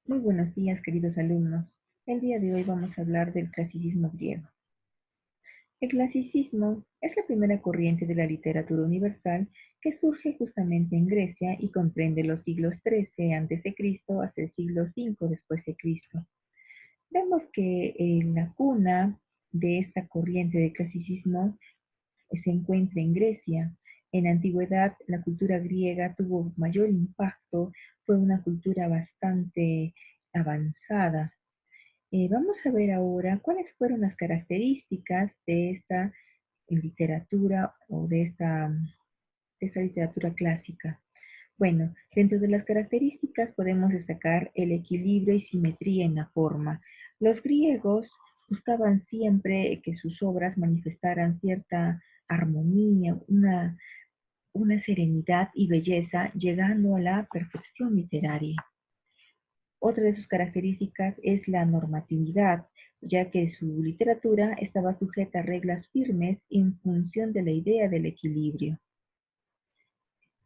Muy buenos días, queridos alumnos. El día de hoy vamos a hablar del clasicismo griego. El clasicismo es la primera corriente de la literatura universal que surge justamente en Grecia y comprende los siglos XIII a.C. hasta el siglo V después de Cristo. Vemos que la cuna de esta corriente de clasicismo se encuentra en Grecia. En la antigüedad, la cultura griega tuvo mayor impacto, fue una cultura bastante avanzada. Vamos a ver ahora cuáles fueron las características de esta literatura o de esta literatura clásica. Bueno, dentro de las características podemos destacar el equilibrio y simetría en la forma. Los griegos buscaban siempre que sus obras manifestaran cierta armonía, una serenidad y belleza, llegando a la perfección literaria. Otra de sus características es la normatividad, ya que su literatura estaba sujeta a reglas firmes en función de la idea del equilibrio.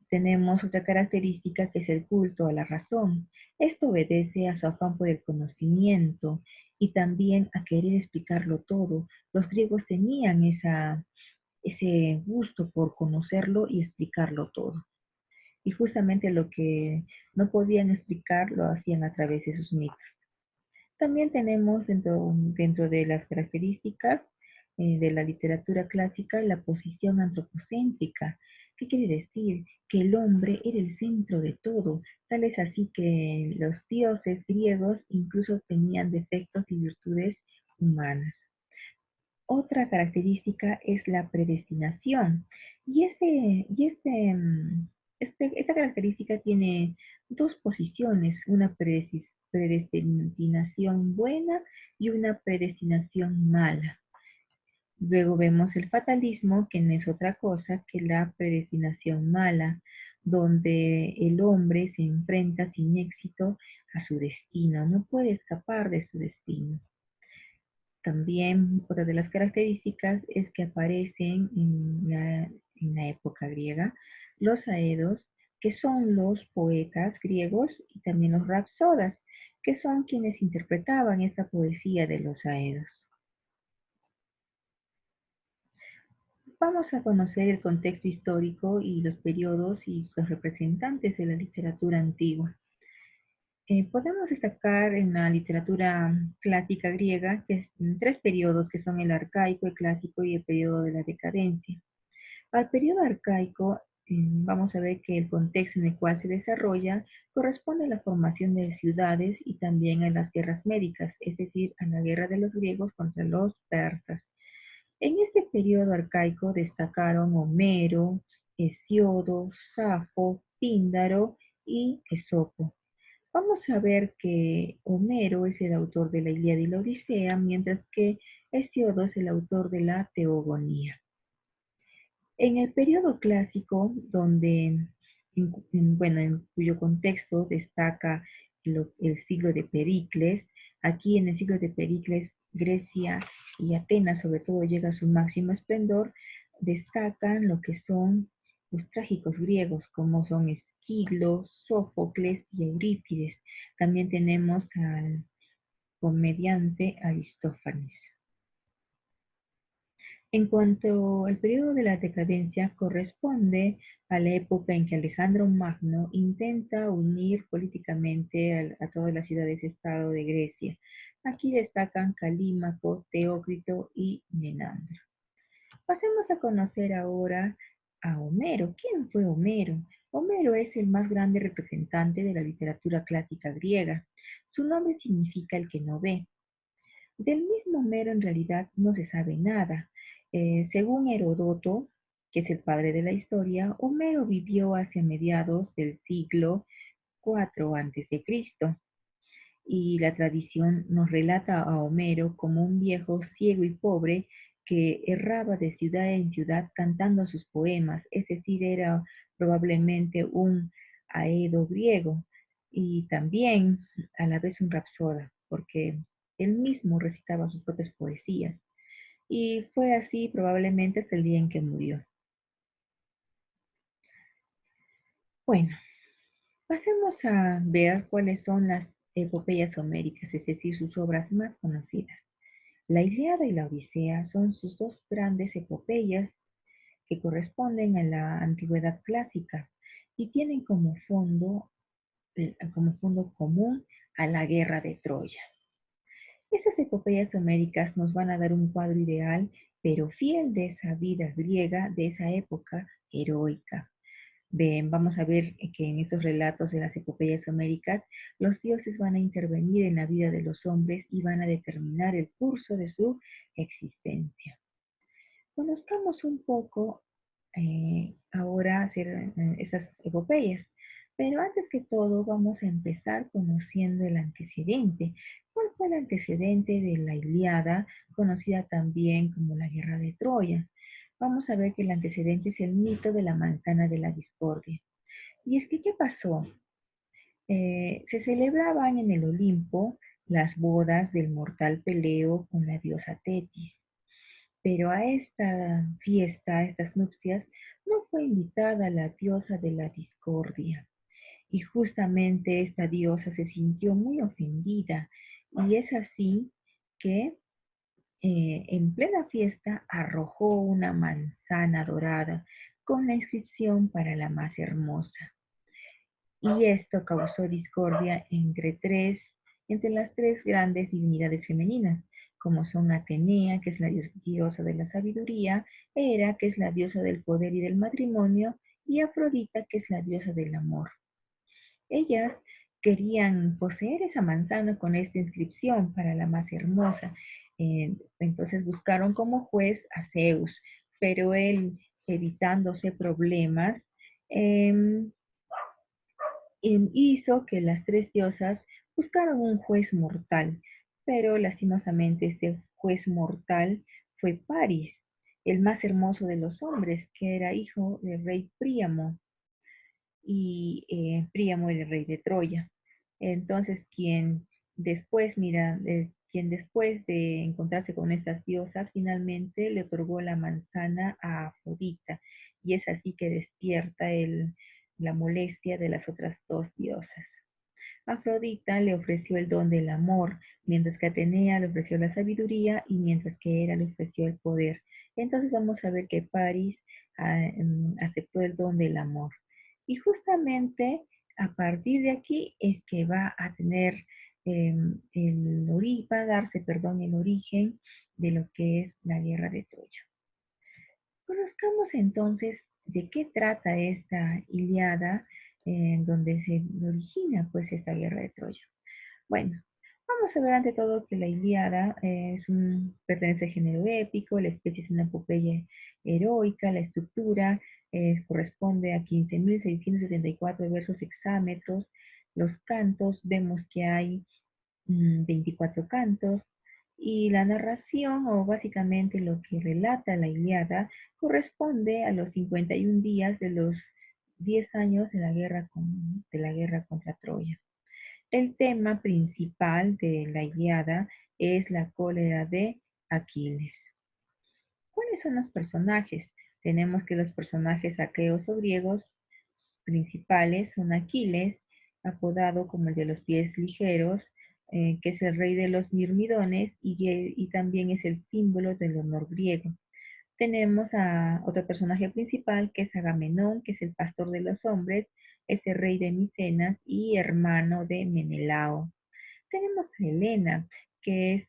Tenemos otra característica que es el culto a la razón. Esto obedece a su afán por el conocimiento y también a querer explicarlo todo. Los griegos tenían ese gusto por conocerlo y explicarlo todo. Y justamente lo que no podían explicar lo hacían a través de sus mitos. También tenemos dentro de las características de la literatura clásica la posición antropocéntrica. ¿Qué quiere decir? Que el hombre era el centro de todo. Tal es así que los dioses griegos incluso tenían defectos y virtudes humanas. Otra característica es la predestinación. Esta característica tiene dos posiciones, una predestinación buena y una predestinación mala. Luego vemos el fatalismo, que no es otra cosa que la predestinación mala, donde el hombre se enfrenta sin éxito a su destino, no puede escapar de su destino. También otra de las características es que aparecen en la época griega los aedos, que son los poetas griegos, y también los rapsodas, que son quienes interpretaban esta poesía de los aedos. Vamos a conocer el contexto histórico y los periodos y los representantes de la literatura antigua. Podemos destacar en la literatura clásica griega que es tres periodos que son el arcaico, el clásico y el periodo de la decadencia. Al periodo arcaico vamos a ver que el contexto en el cual se desarrolla corresponde a la formación de ciudades y también a las guerras médicas, es decir, a la guerra de los griegos contra los persas. En este periodo arcaico destacaron Homero, Hesíodo, Safo, Píndaro y Esopo. Vamos a ver que Homero es el autor de la Ilíada y la Odisea, mientras que Hesíodo es el autor de la Teogonía. En el periodo clásico, en cuyo contexto destaca el siglo de Pericles, aquí en el siglo de Pericles, Grecia y Atenas sobre todo llega a su máximo esplendor, destacan lo que son los trágicos griegos, como son Esquilo, Sófocles y Eurípides. También tenemos al comediante Aristófanes. En cuanto al periodo de la decadencia, corresponde a la época en que Alejandro Magno intenta unir políticamente a todas las ciudades-estado de Grecia. Aquí destacan Calímaco, Teócrito y Menandro. Pasemos a conocer ahora a Homero. ¿Quién fue Homero? Homero es el más grande representante de la literatura clásica griega. Su nombre significa el que no ve. Del mismo Homero en realidad no se sabe nada. Según Heródoto, que es el padre de la historia, Homero vivió hacia mediados del siglo IV a.C. Y la tradición nos relata a Homero como un viejo ciego y pobre que erraba de ciudad en ciudad cantando sus poemas, es decir, era probablemente un aedo griego y también a la vez un rapsoda, porque él mismo recitaba sus propias poesías. Y fue así probablemente hasta el día en que murió. Bueno, pasemos a ver cuáles son las epopeyas homéricas, es decir, sus obras más conocidas. La Ilíada y la Odisea son sus dos grandes epopeyas que corresponden a la antigüedad clásica y tienen como fondo común a la guerra de Troya. Estas epopeyas homéricas nos van a dar un cuadro ideal, pero fiel de esa vida griega, de esa época heroica. Vamos a ver que en estos relatos de las epopeyas homéricas, los dioses van a intervenir en la vida de los hombres y van a determinar el curso de su existencia. Conozcamos un poco ahora esas epopeyas, pero antes que todo vamos a empezar conociendo el antecedente. ¿Cuál fue el antecedente de la Ilíada, conocida también como la Guerra de Troya? Vamos a ver que el antecedente es el mito de la manzana de la discordia. Y es que, ¿qué pasó? Se celebraban en el Olimpo las bodas del mortal Peleo con la diosa Tetis. Pero a esta fiesta, a estas nupcias, no fue invitada la diosa de la discordia. Y justamente esta diosa se sintió muy ofendida. Y es así que en plena fiesta arrojó una manzana dorada con la inscripción para la más hermosa. Y esto causó discordia entre las tres grandes divinidades femeninas, como son Atenea, que es la diosa de la sabiduría, Hera, que es la diosa del poder y del matrimonio, y Afrodita, que es la diosa del amor. Ellas querían poseer esa manzana con esta inscripción para la más hermosa. Entonces buscaron como juez a Zeus, pero él, evitándose problemas, em, hizo que las tres diosas buscaran un juez mortal, pero lastimosamente este juez mortal fue Paris, el más hermoso de los hombres, que era hijo del rey Príamo, y Príamo el rey de Troya. Entonces, quien después de encontrarse con estas diosas, finalmente le otorgó la manzana a Afrodita, y es así que despierta la molestia de las otras dos diosas. Afrodita le ofreció el don del amor, mientras que Atenea le ofreció la sabiduría y mientras que Hera le ofreció el poder. Entonces vamos a ver que Paris aceptó el don del amor. Y justamente a partir de aquí es que va a tener va a darse, perdón, el origen de lo que es la guerra de Troya. Conozcamos entonces de qué trata esta Ilíada, en donde se origina pues esta guerra de Troya. Bueno, vamos a ver ante todo que la Ilíada pertenece al género épico, la especie es una epopeya heroica, la estructura corresponde a 15.674 versos hexámetros, los cantos, vemos que hay 24 cantos, y la narración, o básicamente lo que relata la Ilíada, corresponde a los 51 días de los 10 años de la guerra contra Troya. El tema principal de la Ilíada es la cólera de Aquiles. ¿Cuáles son los personajes? Tenemos que los personajes aqueos o griegos principales son Aquiles, apodado como el de los pies ligeros, que es el rey de los mirmidones y también es el símbolo del honor griego. Tenemos a otro personaje principal que es Agamenón, que es el pastor de los hombres, es el rey de Micenas y hermano de Menelao. Tenemos a Helena, que es,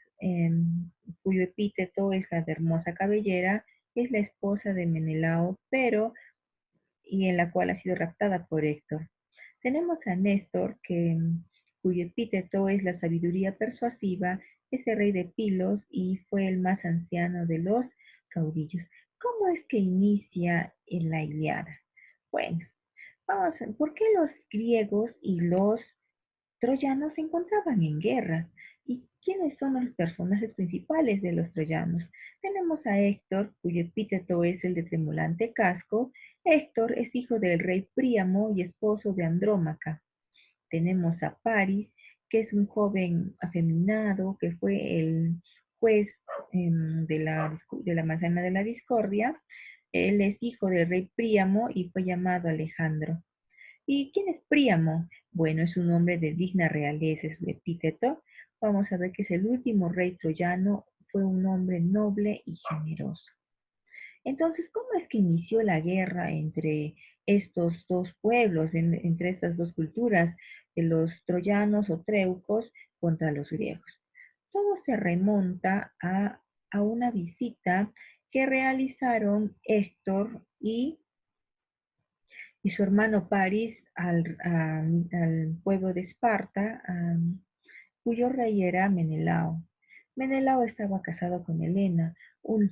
cuyo epíteto es la de hermosa cabellera, es la esposa de Menelao, y en la cual ha sido raptada por Héctor. Tenemos a Néstor, cuyo epíteto es la sabiduría persuasiva, es el rey de Pilos y fue el más anciano de los caudillos. ¿Cómo es que inicia en la Ilíada? Bueno, vamos a ver, ¿por qué los griegos y los troyanos se encontraban en guerra? ¿Y quiénes son los personajes principales de los troyanos? Tenemos a Héctor, cuyo epíteto es el de tremolante casco. Héctor es hijo del rey Príamo y esposo de Andrómaca. Tenemos a Paris, que es un joven afeminado, que fue el juez de la manzana de la discordia. Él es hijo del rey Príamo y fue llamado Alejandro. ¿Y quién es Príamo? Bueno, es un hombre de digna realeza, es su epíteto. Vamos a ver que es el último rey troyano, fue un hombre noble y generoso. Entonces, ¿cómo es que inició la guerra entre estos dos pueblos, entre estas dos culturas, de los troyanos o treucos contra los griegos? Todo se remonta a una visita que realizaron Héctor y su hermano Paris al pueblo de Esparta, cuyo rey era Menelao. Menelao estaba casado con Helena.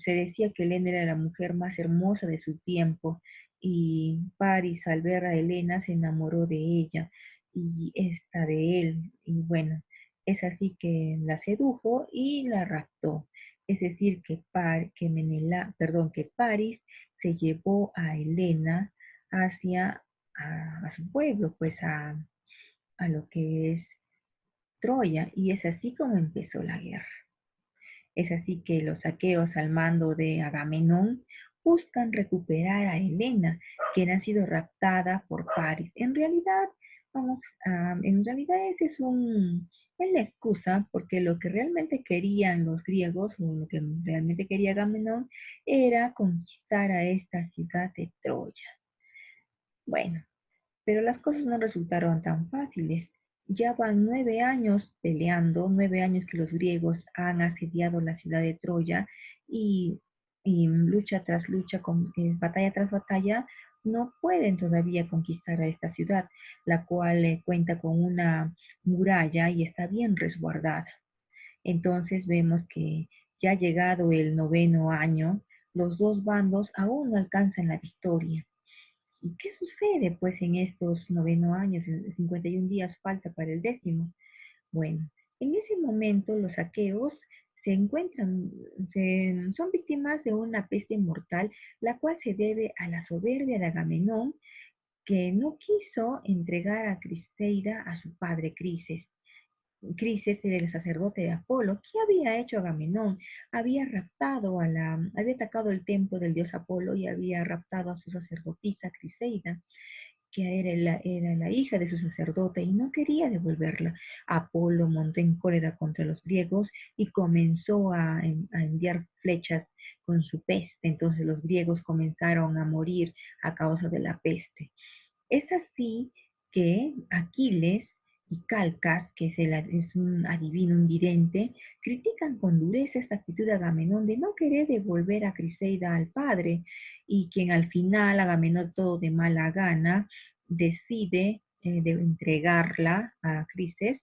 Se decía que Helena era la mujer más hermosa de su tiempo y Paris al ver a Helena se enamoró de ella y esta de él. Y bueno, es así que la sedujo y la raptó. Es decir, que Paris se llevó a Helena hacia a su pueblo, pues a lo que es Troya, y es así como empezó la guerra. Es así que los aqueos al mando de Agamenón buscan recuperar a Helena, quien ha sido raptada por Paris. En realidad ese es la excusa, porque lo que realmente querían los griegos, o lo que realmente quería Agamenón, era conquistar a esta ciudad de Troya. Bueno, pero las cosas no resultaron tan fáciles. Ya van 9 años peleando, 9 años que los griegos han asediado la ciudad de Troya y lucha tras lucha, batalla tras batalla, no pueden todavía conquistar a esta ciudad, la cual cuenta con una muralla y está bien resguardada. Entonces vemos que ya llegado el 9.º año, los dos bandos aún no alcanzan la victoria. ¿Y qué sucede pues en estos 9 años? En 51 días falta para el 10.º. Bueno, en ese momento los aqueos se encuentran, son víctimas de una peste mortal, la cual se debe a la soberbia de Agamenón, que no quiso entregar a Criseida a su padre Crises. Crises era el sacerdote de Apolo. ¿Qué había hecho Agamenón? Había atacado el templo del dios Apolo y había raptado a su sacerdotisa Criseida, que era la hija de su sacerdote y no quería devolverla. Apolo montó en cólera contra los griegos y comenzó a enviar flechas con su peste. Entonces los griegos comenzaron a morir a causa de la peste. Es así que Aquiles y Calcas, que es un adivino, un vidente, critican con dureza esta actitud de Agamenón de no querer devolver a Criseida al padre, y quien al final, Agamenón todo de mala gana, decide de entregarla a Crises,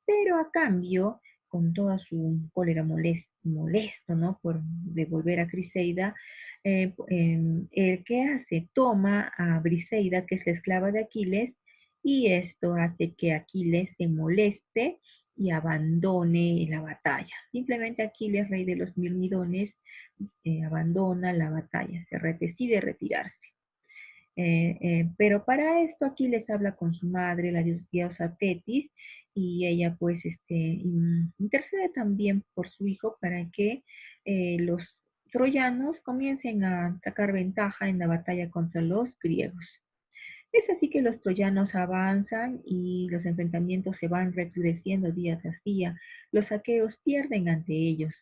pero a cambio, con toda su cólera molesto, ¿no? Por devolver a Criseida, el que hace, toma a Briseida, que es la esclava de Aquiles, y esto hace que Aquiles se moleste y abandone la batalla. Simplemente Aquiles, rey de los Mirmidones, abandona la batalla, decide retirarse. Pero para esto Aquiles habla con su madre, la diosa Tetis, y ella pues intercede también por su hijo para que los troyanos comiencen a sacar ventaja en la batalla contra los griegos. Es así que los troyanos avanzan y los enfrentamientos se van recrudeciendo día tras día. Los aqueos pierden ante ellos.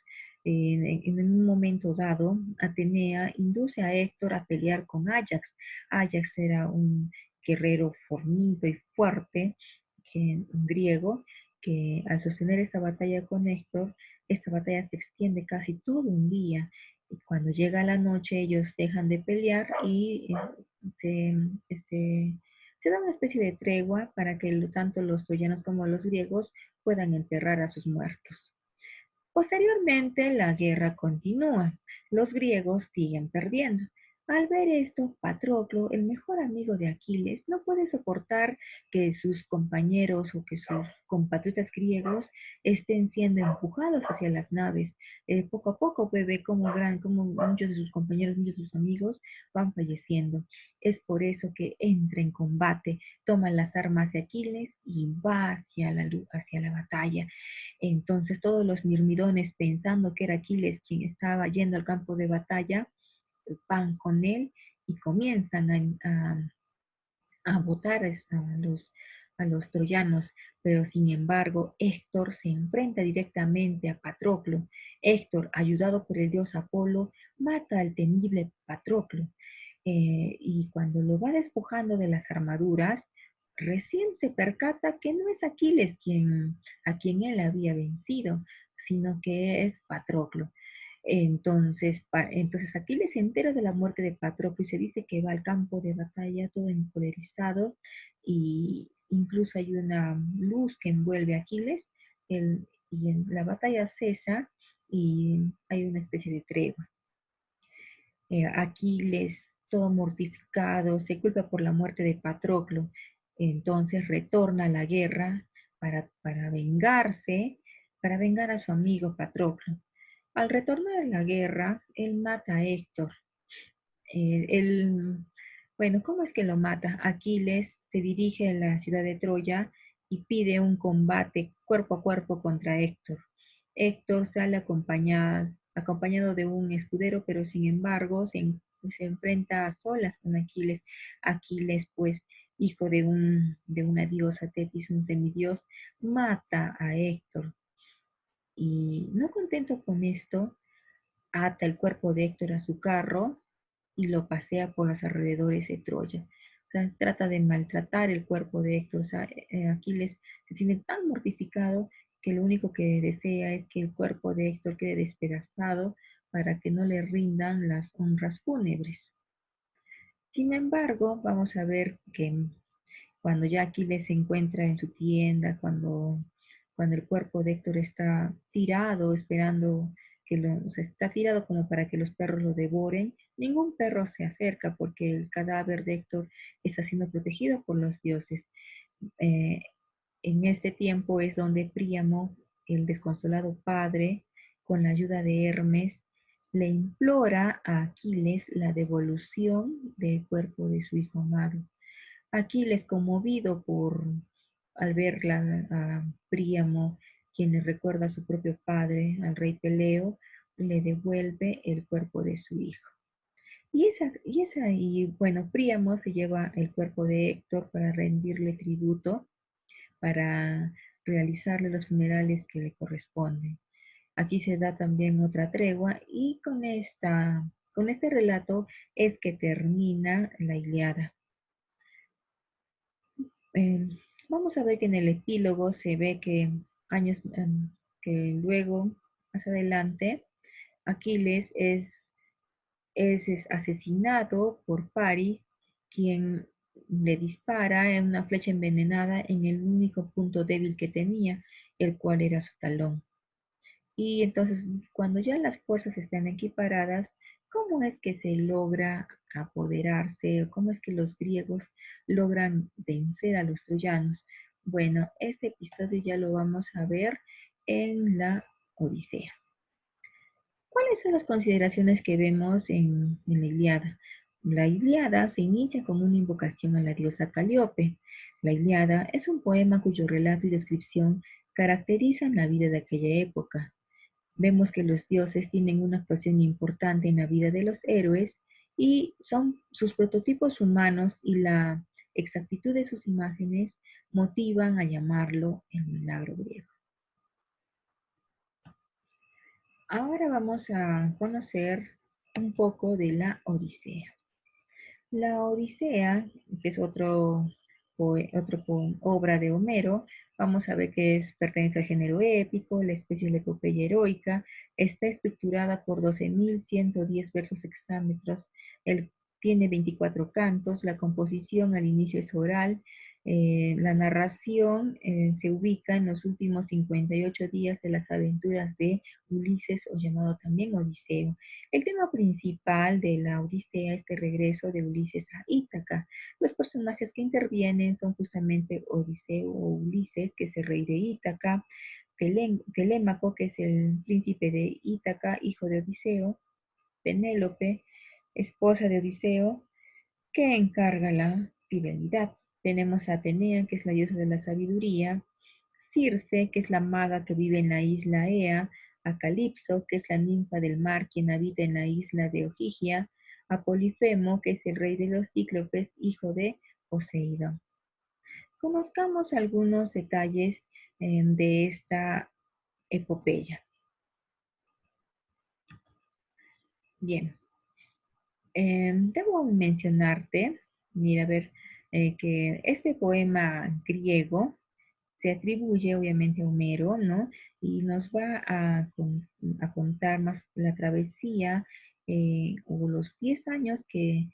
En un momento dado, Atenea induce a Héctor a pelear con Ajax. Ajax era un guerrero fornido y fuerte, un griego, que al sostener esta batalla con Héctor, esta batalla se extiende casi todo un día. Y cuando llega la noche, ellos dejan de pelear y se, este, se da una especie de tregua para que tanto los troyanos como los griegos puedan enterrar a sus muertos. Posteriormente, la guerra continúa. Los griegos siguen perdiendo. Al ver esto, Patroclo, el mejor amigo de Aquiles, no puede soportar que sus compañeros o que sus compatriotas griegos estén siendo empujados hacia las naves. Poco a poco ve como muchos de sus compañeros, muchos de sus amigos van falleciendo. Es por eso que entra en combate, toma las armas de Aquiles y va hacia la batalla. Entonces todos los mirmidones, pensando que era Aquiles quien estaba yendo al campo de batalla, van con él y comienzan a botar a los troyanos, pero sin embargo Héctor se enfrenta directamente a Patroclo. Héctor, ayudado por el dios Apolo, mata al temible Patroclo. Y cuando lo va despojando de las armaduras, recién se percata que no es Aquiles a quien él había vencido, sino que es Patroclo. Entonces Aquiles se entera de la muerte de Patroclo y se dice que va al campo de batalla todo encolerizado y incluso hay una luz que envuelve a Aquiles y la batalla cesa y hay una especie de tregua. Aquiles, todo mortificado, se culpa por la muerte de Patroclo, entonces retorna a la guerra para vengarse, para vengar a su amigo Patroclo. Al retornar a la guerra, él mata a Héctor. Él, bueno, ¿cómo es que lo mata? Aquiles se dirige a la ciudad de Troya y pide un combate cuerpo a cuerpo contra Héctor. Héctor sale acompañado de un escudero, pero sin embargo se enfrenta a solas con Aquiles. Aquiles, pues, hijo de una diosa, Tetis, un semidios, mata a Héctor. Y no contento con esto, ata el cuerpo de Héctor a su carro y lo pasea por los alrededores de Troya. O sea, trata de maltratar el cuerpo de Héctor. O sea, Aquiles se siente tan mortificado que lo único que desea es que el cuerpo de Héctor quede despedazado para que no le rindan las honras fúnebres. Sin embargo, vamos a ver que cuando ya Aquiles se encuentra en su tienda, cuando el cuerpo de Héctor está tirado, esperando o sea, está tirado como para que los perros lo devoren, ningún perro se acerca porque el cadáver de Héctor está siendo protegido por los dioses. Eh, en este tiempo es donde Príamo, el desconsolado padre, con la ayuda de Hermes, le implora a Aquiles la devolución del cuerpo de su hijo amado. Aquiles, conmovido al ver a Príamo, quien le recuerda a su propio padre, al rey Peleo, le devuelve el cuerpo de su hijo. Y bueno, Príamo se lleva el cuerpo de Héctor para rendirle tributo, para realizarle los funerales que le corresponden. Aquí se da también otra tregua y con este relato es que termina la Ilíada. Eh, Vamos a ver que en el epílogo se ve que que luego, más adelante, Aquiles es asesinado por Paris, quien le dispara en una flecha envenenada en el único punto débil que tenía, el cual era su talón. Y entonces, cuando ya las fuerzas están equiparadas, ¿cómo es que se logra apoderarse o cómo es que los griegos logran vencer a los troyanos? Bueno, este episodio ya lo vamos a ver en la Odisea. ¿Cuáles son las consideraciones que vemos en la Ilíada? La Ilíada se inicia con una invocación a la diosa Calíope. La Ilíada es un poema cuyo relato y descripción caracterizan la vida de aquella época. Vemos que los dioses tienen una actuación importante en la vida de los héroes y son sus prototipos humanos y la exactitud de sus imágenes motivan a llamarlo el milagro griego. Ahora vamos a conocer un poco de la Odisea. La Odisea, que es obra de Homero, vamos a ver que pertenece al género épico, la especie de la epopeya heroica, está estructurada por 12.110 versos hexámetros, tiene 24 cantos, la composición al inicio es oral, la narración se ubica en los últimos 58 días de las aventuras de Ulises, o llamado también Odiseo. El tema principal de la Odisea es el regreso de Ulises a Ítaca. Los personajes que intervienen son justamente Odiseo o Ulises, que es el rey de Ítaca, Telémaco, que es el príncipe de Ítaca, hijo de Odiseo, Penélope, esposa de Odiseo, que encarga la fidelidad. Tenemos a Atenea, que es la diosa de la sabiduría, Circe, que es la maga que vive en la isla Ea, a Calipso, que es la ninfa del mar, quien habita en la isla de Ogygia, a Polifemo, que es el rey de los cíclopes, hijo de Poseidón. Conozcamos algunos detalles de esta epopeya. Bien, debo mencionarte, mira, a ver, que este poema griego se atribuye obviamente a Homero, ¿no? Y nos va a contar más la travesía o los 10 años que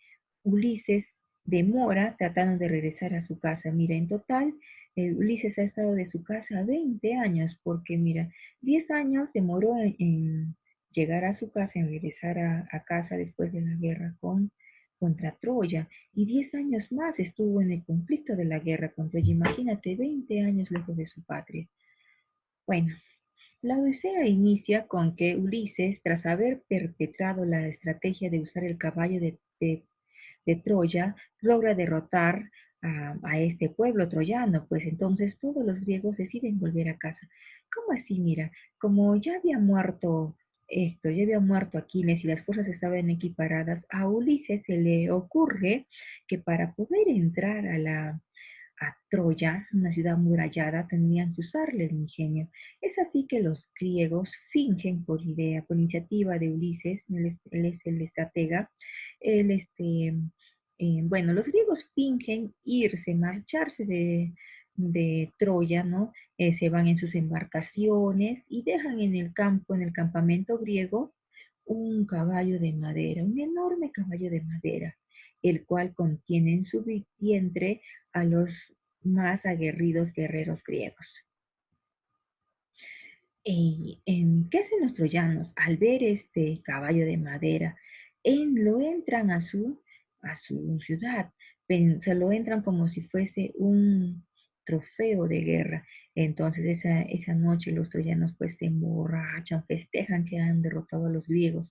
Ulises demora tratando de regresar a su casa. Mira, en total, Ulises ha estado de su casa 20 años, porque mira, 10 años demoró en llegar a su casa, en regresar a casa después de la guerra contra Troya y 10 años más estuvo en el conflicto de la guerra con Troya. Imagínate, 20 años lejos de su patria. Bueno, la Odisea inicia con que Ulises, tras haber perpetrado la estrategia de usar el caballo de Troya, logra derrotar a este pueblo troyano, pues entonces todos los griegos deciden volver a casa. ¿Cómo así? Mira, como ya había muerto ya había muerto Aquiles y las fuerzas estaban equiparadas, a Ulises se le ocurre que para poder entrar a Troya, una ciudad amurallada, tenían que usarle el ingenio. Es así que los griegos fingen por idea, por iniciativa de Ulises, él es el estratega, él, bueno, los griegos fingen irse, marcharse de Troya, ¿no? Se van en sus embarcaciones y dejan en el campo, en el campamento griego, un caballo de madera, un enorme caballo de madera, el cual contiene en su vientre a los más aguerridos guerreros griegos. ¿Qué hacen los troyanos al ver este caballo de madera? Lo entran a su ciudad, se lo entran como si fuese un trofeo de guerra. Entonces esa noche los troyanos pues se emborrachan, festejan que han derrotado a los griegos.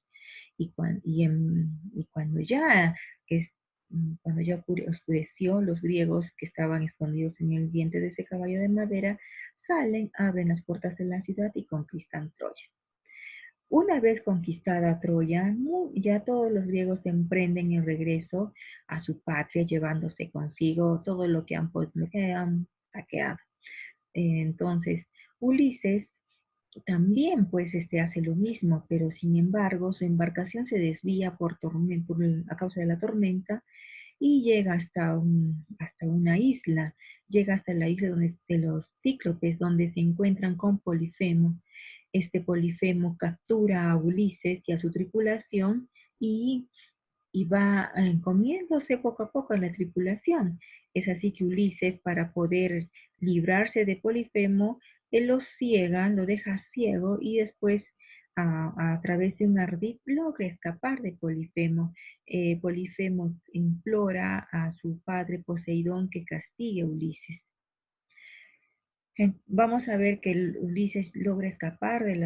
Y cuando ya es, cuando ya oscureció, los griegos que estaban escondidos en el vientre de ese caballo de madera salen, abren las puertas de la ciudad y conquistan Troya. Una vez conquistada Troya, ya todos los griegos emprenden el regreso a su patria, llevándose consigo todo lo que han saqueado. Entonces, Ulises también pues hace lo mismo, pero sin embargo su embarcación se desvía a causa de la tormenta y llega hasta una isla, llega hasta la isla de los cíclopes, donde se encuentran con Polifemo. Este Polifemo captura a Ulises y a su tripulación y, y va comiéndose poco a poco a la tripulación. Es así que Ulises, para poder librarse de Polifemo, él lo ciega, lo deja ciego y después a través de un ardid logra escapar de Polifemo. Polifemo implora a su padre Poseidón que castigue a Ulises. Vamos a ver que Ulises logra escapar de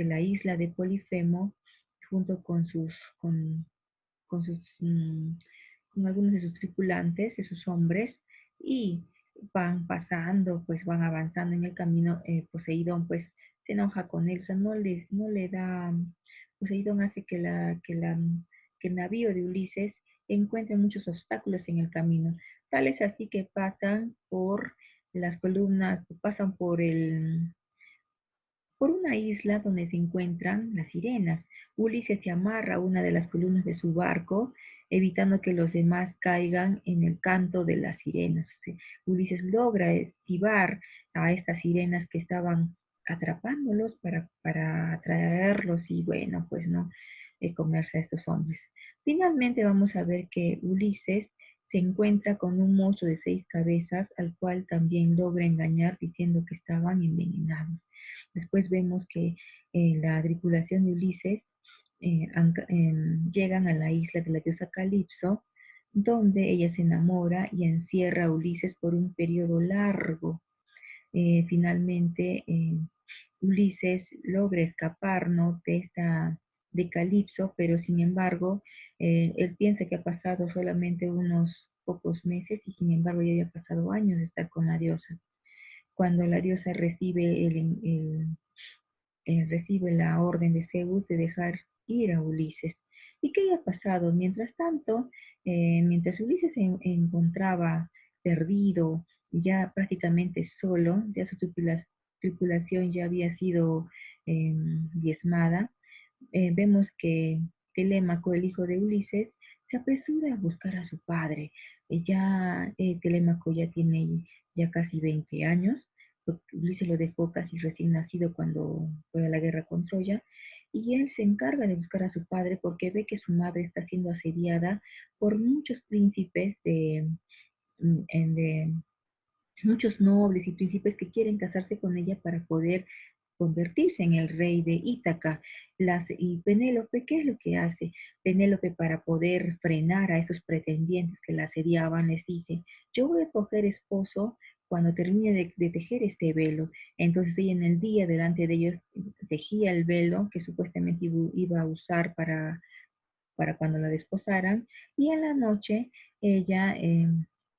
la isla de Polifemo junto con sus, con algunos de sus tripulantes, de sus hombres, y van pasando, pues van avanzando en el camino. Poseidón pues se enoja con él, o sea, no le da, Poseidón hace que el navío de Ulises encuentre muchos obstáculos en el camino. Tal es así que pasan por las columnas, pasan por una isla donde se encuentran las sirenas. Ulises se amarra a una de las columnas de su barco, evitando que los demás caigan en el canto de las sirenas. Ulises logra esquivar a estas sirenas que estaban atrapándolos para atraerlos y bueno, pues no, comerse a estos hombres. Finalmente vamos a ver que Ulises se encuentra con un monstruo de 6 cabezas, al cual también logra engañar diciendo que estaban envenenados. Después vemos que la tripulación de Ulises llegan a la isla de la diosa Calipso, donde ella se enamora y encierra a Ulises por un periodo largo. Finalmente, Ulises logra escapar, ¿no?, de Calipso, pero sin embargo, él piensa que ha pasado solamente unos pocos meses y sin embargo ya había pasado años de estar con la diosa. Cuando la diosa recibe la orden de Zeus de dejar ir a Ulises. ¿Y qué había pasado? Mientras tanto, mientras Ulises se encontraba perdido, ya prácticamente solo, ya su tripulación ya había sido diezmada, vemos que Telémaco, el hijo de Ulises, se apresura a buscar a su padre. Telémaco ya tiene ya casi 20 años. Ulises lo dejó casi recién nacido cuando fue a la guerra con Troya. Y él se encarga de buscar a su padre porque ve que su madre está siendo asediada por muchos príncipes de muchos nobles y príncipes que quieren casarse con ella para poder convertirse en el rey de Ítaca. Y Penélope, ¿qué es lo que hace? Penélope, para poder frenar a esos pretendientes que la asediaban, les dice: yo voy a coger esposo cuando termine de tejer este velo. Entonces ella en el día delante de ellos tejía el velo que supuestamente iba a usar para cuando la desposaran, y en la noche ella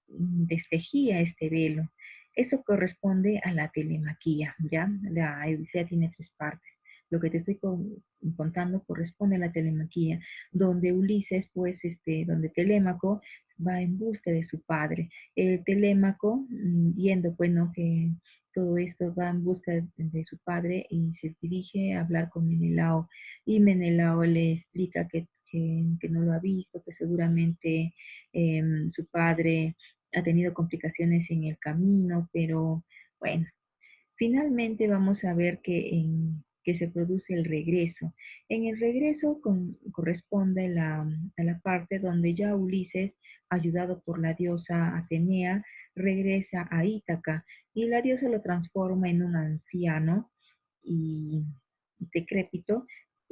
destejía este velo. Eso corresponde a la telemaquía, ¿ya? La Odisea tiene tres partes. Lo que te estoy contando corresponde a la telemaquía, donde Ulises, pues, donde Telémaco va en busca de su padre. Telémaco, viendo, pues, ¿no?, que todo esto va en busca de su padre y se dirige a hablar con Menelao, y Menelao le explica que no lo ha visto, que seguramente su padre ha tenido complicaciones en el camino, pero bueno, finalmente vamos a ver que se produce el regreso. En el regreso corresponde a la parte donde ya Ulises, ayudado por la diosa Atenea, regresa a Ítaca, y la diosa lo transforma en un anciano y decrépito,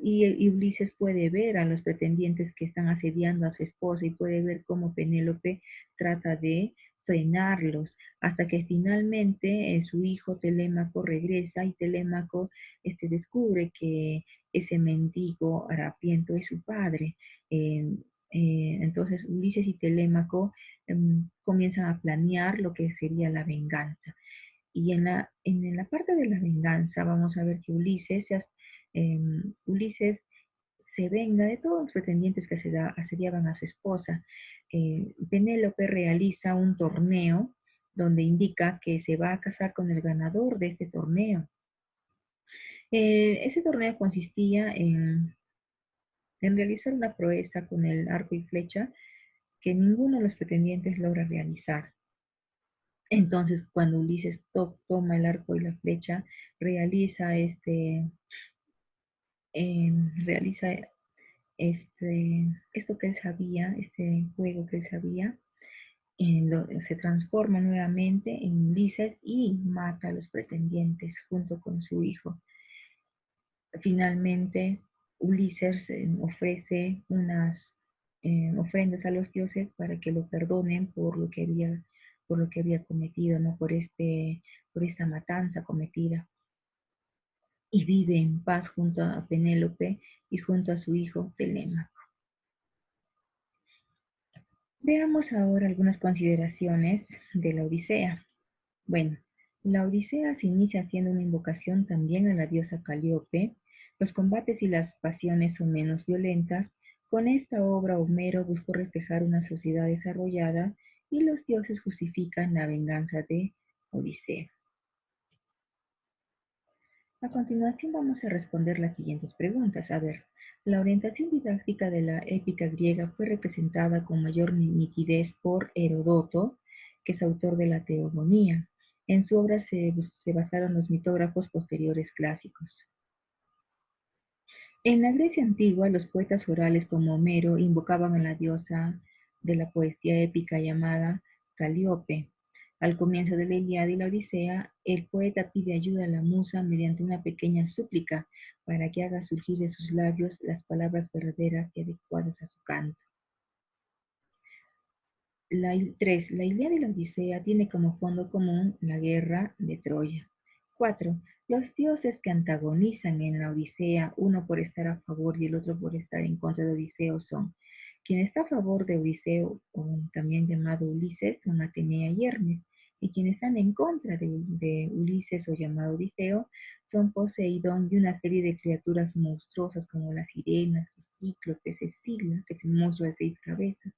y Ulises puede ver a los pretendientes que están asediando a su esposa, y puede ver cómo Penélope trata de frenarlos, hasta que finalmente su hijo Telémaco regresa, y Telémaco descubre que ese mendigo harapiento es su padre. Eh, entonces Ulises y Telémaco comienzan a planear lo que sería la venganza. Y en la parte de la venganza vamos a ver que Ulises se venga de todos los pretendientes que asediaban a su esposa. Penélope realiza un torneo donde indica que se va a casar con el ganador de este torneo. Ese torneo consistía en realizar una proeza con el arco y flecha que ninguno de los pretendientes logra realizar. Entonces, cuando Ulises toma el arco y la flecha, realiza realiza esto que él sabía, este juego que él sabía, se transforma nuevamente en Ulises y mata a los pretendientes junto con su hijo. Finalmente, Ulises ofrece unas ofrendas a los dioses para que lo perdonen por lo que había cometido, ¿no? Por esta matanza cometida. Y vive en paz junto a Penélope y junto a su hijo Telémaco. Veamos ahora algunas consideraciones de la Odisea. Bueno, la Odisea se inicia haciendo una invocación también a la diosa Calíope. Los combates y las pasiones son menos violentas. Con esta obra Homero buscó reflejar una sociedad desarrollada, y los dioses justifican la venganza de Odisea. A continuación vamos a responder las siguientes preguntas. A ver, la orientación didáctica de la épica griega fue representada con mayor nitidez por Heródoto, que es autor de la Teogonía. En su obra se basaron los mitógrafos posteriores clásicos. En la Grecia antigua, los poetas orales como Homero invocaban a la diosa de la poesía épica llamada Calíope. Al comienzo de la Ilíada y la Odisea, el poeta pide ayuda a la musa mediante una pequeña súplica para que haga surgir de sus labios las palabras verdaderas y adecuadas a su canto. 3. La Ilíada y la Odisea tiene como fondo común la guerra de Troya. 4. Los dioses que antagonizan en la Odisea, uno por estar a favor y el otro por estar en contra de Odiseo, son: quien está a favor de Odiseo, o también llamado Ulises, son Atenea y Hermes, y quienes están en contra de Ulises, o llamado Odiseo, son Poseidón y una serie de criaturas monstruosas como las sirenas, Cíclope, Escila, que es el monstruo de 6 cabezas,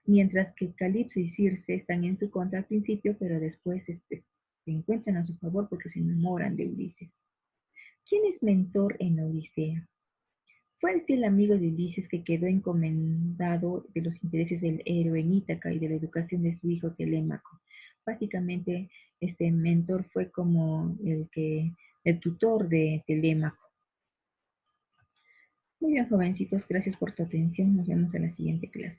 mientras que Calipso y Circe están en su contra al principio, pero después se encuentran a su favor porque se enamoran de Ulises. ¿Quién es Mentor en la Odisea? Fue el fiel amigo de Ulises que quedó encomendado de los intereses del héroe en Ítaca y de la educación de su hijo Telémaco. Básicamente, este mentor fue como el tutor de Telémaco. Muy bien, jovencitos, gracias por tu atención. Nos vemos en la siguiente clase.